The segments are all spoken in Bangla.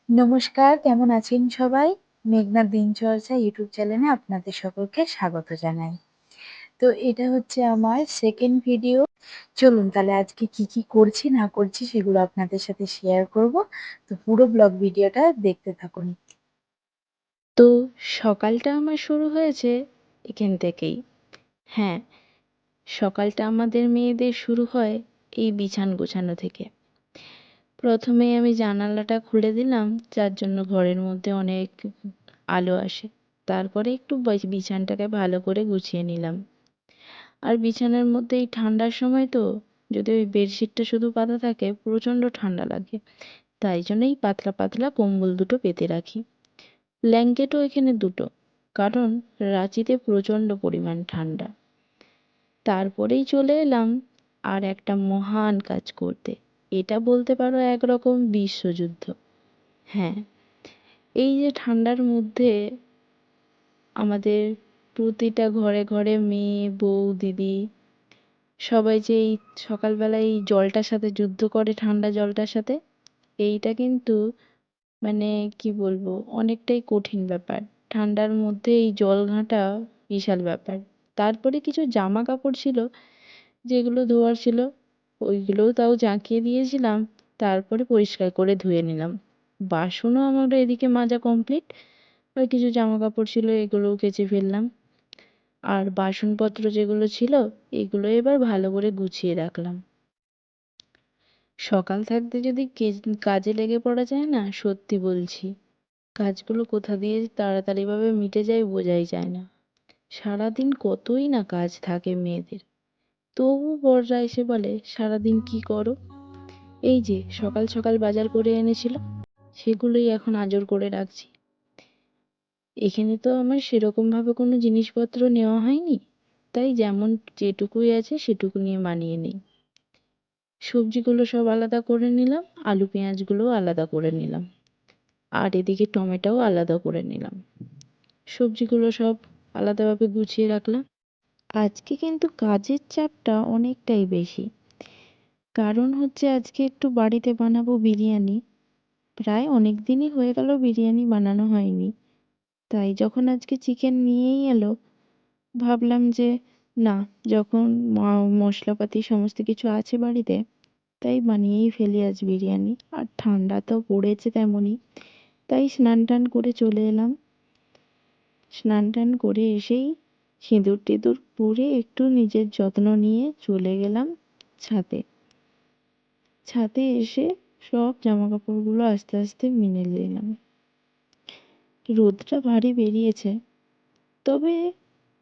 নমস্কার, কেমন আছেন সবাই? মেঘনার দিনচর্চা ইউটিউব চ্যানেলে আপনাদের সকলকে স্বাগত জানাই। তো এটা হচ্ছে আমার সেকেন্ড ভিডিও। চলুন তাহলে আজকে কি করছি না করছি সেগুলো আপনাদের সাথে শেয়ার করব। তো পুরো ব্লগ ভিডিওটা দেখতে থাকুন। তো সকালটা আমার শুরু হয়েছে এখান থেকেই। হ্যাঁ, সকালটা আমাদের মেয়েদের শুরু হয় এই বিছান গোছানো থেকে। প্রথমে আমি জানালাটা খুলে দিলাম, যার জন্য ঘরের মধ্যে অনেক আলো আসে। তারপরে একটু বিছানটাকে ভালো করে গুছিয়ে নিলাম। আর বিছানার মধ্যে এই ঠান্ডার সময় তো, যদি ওই বেডশিটটা শুধু পাতা থাকে প্রচণ্ড ঠান্ডা লাগে। তাই জন্যই পাতলা পাতলা কম্বল দুটো পেতে রাখি। ব্ল্যাঙ্কেটও এখানে দুটো, কারণ রাঁচিতে প্রচণ্ড পরিমাণ ঠান্ডা। তারপরেই চলে এলাম আর একটা মহান কাজ করতে। এটা বলতে পারো একরকম বিশ্বযুদ্ধ। হ্যাঁ, এই যে ঠান্ডার মধ্যে আমাদের প্রতিটা ঘরে ঘরে মেয়ে, বউ, দিদি সবাই যে এই সকালবেলায় এই জলটার সাথে যুদ্ধ করে, ঠান্ডা জলটার সাথে, এইটা কিন্তু মানে কি বলবো, অনেকটাই কঠিন ব্যাপার। ঠান্ডার মধ্যে এই জল ঘাঁটা বিশাল ব্যাপার। তারপরে কিছু জামা কাপড় ছিল যেগুলো ধোয়ার ছিল, ওইগুলোও তাও জাঁকিয়ে দিয়েছিলাম। তারপরে পরিষ্কার করে ধুয়ে নিলাম। বাসনও আমার এদিকে মাজা কমপ্লিট। আর কিছু জামা কাপড় ছিল, এগুলোও কেচে ফেললাম। আর বাসনপত্র যেগুলো ছিল এগুলো এবার ভালো করে গুছিয়ে রাখলাম। সকাল থাকতে যদি কাজে লেগে পড়া যায় না, সত্যি বলছি কাজগুলো কোথা দিয়ে তাড়াতাড়িভাবে মিটে যায় বোঝাই যায় না। সারাদিন কতই না কাজ থাকে মেয়েদের, তবু বড়রা এসে বলে সারাদিন কি করো। এই যে সকাল সকাল বাজার করে এনেছিল, সেগুলোই এখন আজর করে রাখছি। এখানে তো আমার সেরকমভাবে কোনো জিনিসপত্র নেওয়া হয়নি, তাই যেমন যেটুকুই আছে সেটুকু নিয়ে মানিয়ে নিই। সবজিগুলো সব আলাদা করে নিলাম, আলু পেঁয়াজগুলোও আলাদা করে নিলাম, আর এদিকে টমেটোও আলাদা করে নিলাম। সবজিগুলো সব আলাদাভাবে গুছিয়ে রাখলাম। আজকে কিন্তু কাজের চাপটা অনেকটাই বেশি, কারণ হচ্ছে আজকে একটু বাড়িতে বানাবো বিরিয়ানি। প্রায় অনেক দিনই হয়ে গেল বিরিয়ানি বানানো হয়নি। তাই যখন আজকে চিকেন নিয়েই এলো, ভাবলাম যে না, যখন মশলাপাতি সমস্ত কিছু আছে বাড়িতে, তাই বানিয়েই ফেলি আজ বিরিয়ানি। আর ঠান্ডা তো পড়েছে তেমনই, তাই স্নান টান করে চলে এলাম। স্নান টান করে এসেই সিঁদুর টিঁদুর পরে একটু নিজের যত্ন নিয়ে চলে গেলাম ছাদে। ছাদে এসে সব জামা কাপড়গুলো আস্তে আস্তে মেলে নিলাম। রোদটা ভারী বেরিয়েছে, তবে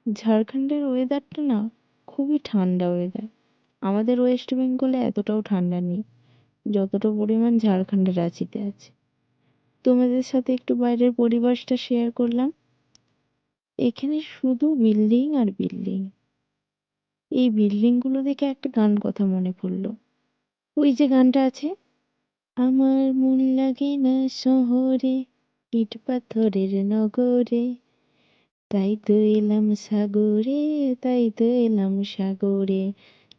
ঝাড়খণ্ডের ওয়েদারটা না খুবই ঠান্ডা ওয়েদার। আমাদের ওয়েস্ট বেঙ্গলে এতটাও ঠান্ডা নেই যতটা পরিমাণ ঝাড়খণ্ডের রাঁচিতে আছে। তোমাদের সাথে একটু বাইরের পরিবেশটা শেয়ার করলাম। এখানে শুধু বিল্ডিং আর বিল্ডিং। এই বিল্ডিংগুলো দেখে একটা গান কথা মনে পড়লো। ওই যে গানটা আছে, আমার মন লাগে না শহরে, ইট পাথরের নগরে, তাই তো এলাম সাগরে, তাই তো এলাম সাগরে।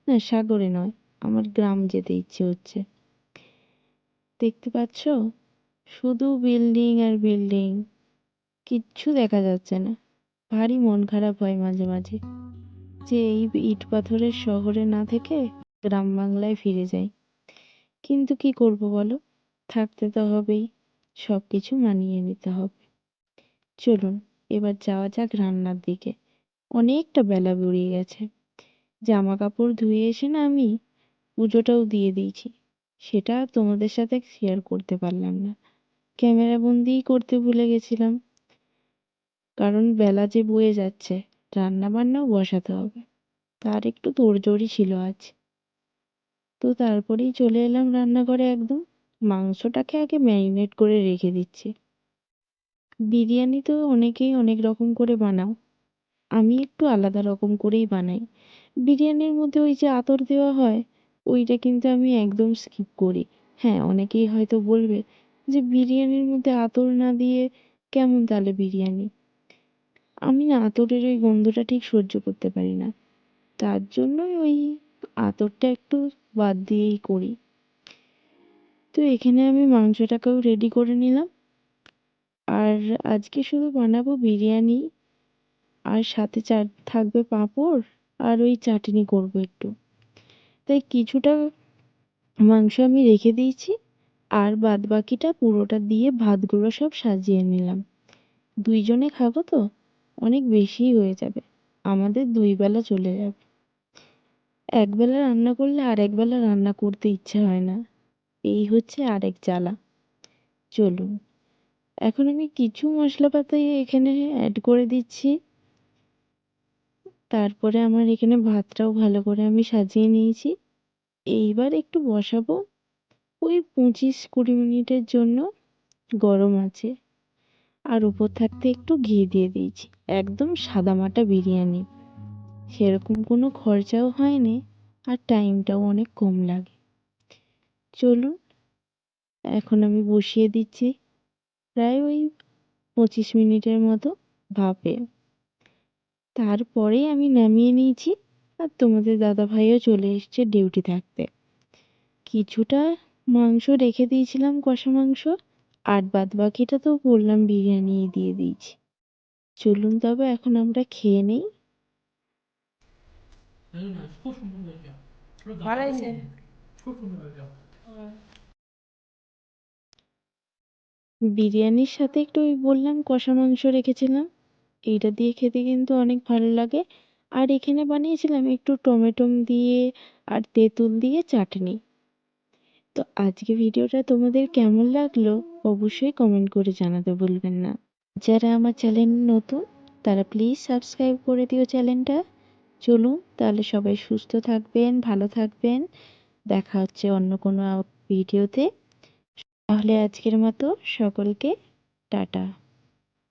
না, সাগরে নয়, আমার গ্রাম যেতে ইচ্ছে হচ্ছে। দেখতে পাচ্ছ, শুধু বিল্ডিং আর বিল্ডিং, কিচ্ছু দেখা যাচ্ছে না। ভারী মন খারাপ হয় মাঝে মাঝে যে এই ইট পাথরের শহরে না থেকে গ্রাম বাংলায় ফিরে যাই। কিন্তু কি করব বলো, থাকতে তো হবেই, সবকিছু মানিয়ে নিতে হবে। চলুন এবার যাওয়া যাক রান্নার দিকে। অনেকটা বেলা গড়িয়ে গেছে। জামা কাপড় ধুয়ে এসে না আমি পুজোটাও দিয়ে দিয়েছি। সেটা আর তোমাদের সাথে শেয়ার করতে পারলাম না, ক্যামেরা বন্দিই করতে ভুলে গেছিলাম। কারণ বেলা যে বয়ে যাচ্ছে, রান্না বান্নাও বসাতে হবে, তার একটু তোড়জোড়ই ছিল আজ। তো তারপরেই চলে এলাম রান্নাঘরে একদম। মাংসটাকে আগে ম্যারিনেট করে রেখে দিচ্ছি। বিরিয়ানি তো অনেকেই অনেক রকম করে বানাও, আমি একটু আলাদা রকম করেই বানাই। বিরিয়ানির মধ্যে ওই যে আতর দেওয়া হয়, ওইটা কিন্তু আমি একদম স্কিপ করি। হ্যাঁ, অনেকেই হয়তো বলবে যে বিরিয়ানির মধ্যে আতর না দিয়ে কেমন তাহলে বিরিয়ানি। আমি না আতরের ওই গন্ধটা ঠিক সহ্য করতে পারি না, তার জন্যই ওই আতরটা একটু বাদ দিয়েই করি। তো এখানে আমি মাংসটাকেও রেডি করে নিলাম। আর আজকে শুধু বানাবো বিরিয়ানি, আর সাথে থাকবে পাঁপড়, আর ওই চাটনি করবো একটু। তাই কিছুটা মাংস আমি রেখে দিয়েছি, আর বাদবাকিটা পুরোটা দিয়ে ভাতগুলো সব সাজিয়ে নিলাম। 2 জনে খাবো তো, অনেক বেশিই হয়ে যাবে। আমাদের 2 বেলা চলে যাবে। একবেলা রান্না করলে আরেক বেলা রান্না করতে ইচ্ছে হয় না। এই হচ্ছে আরেক জ্বালা। চলুন, এখন আমি কিছু মশলাপাতি এখানে অ্যাড করে দিচ্ছি। তারপরে আমার এখানে ভাতটাও ভালো করে আমি সাজিয়ে নিয়েছি। এইবার একটু বসাবো, ওই 25-20 মিনিটের জন্য গরম আছে। আর উপর থাকতে একটু ঘি দিয়ে দিয়েছি। একদম সাদামাটা বিরিয়ানি, সেরকম কোনো খরচাও হয়নি, আর টাইমটাও অনেক কম লাগে। চলুন, এখন আমি বসিয়ে দিচ্ছি প্রায় ওই 25 মিনিটের মতো ভাপে। তারপরেই আমি নামিয়ে নিয়েছি, আর তোমাদের দাদাভাইও চলে এসছে ডিউটি থাকতে। কিছুটা মাংস রেখে দিয়েছিলাম, কষা মাংস, আর বাদবাকিটা তো বললাম বিরিয়ানি দিয়ে দিয়েছি। চলুন তবে এখন আমরা খেয়ে নেই। ভালো হয়েছে। বিরিয়ানির সাথে একটু ওই বললাম কষা মাংস রেখেছিলাম, এইটা দিয়ে খেতে কিন্তু অনেক ভালো লাগে। আর এখানে বানিয়েছিলাম একটু টমেটো দিয়ে আর তেঁতুল দিয়ে চাটনি। তো আজকে ভিডিওটা তোমাদের কেমন লাগলো অবশ্যই কমেন্ট করে জানাতে ভুলবেন না। যারা আমার চ্যানেল নতুন তারা প্লিজ সাবস্ক্রাইব করে দিও চ্যানেলটা। চলুন তাহলে সবাই সুস্থ থাকবেন, ভালো থাকবেন। দেখা হচ্ছে অন্য কোনো ভিডিওতে। তাহলে আজকের মতো সকলকে টাটা।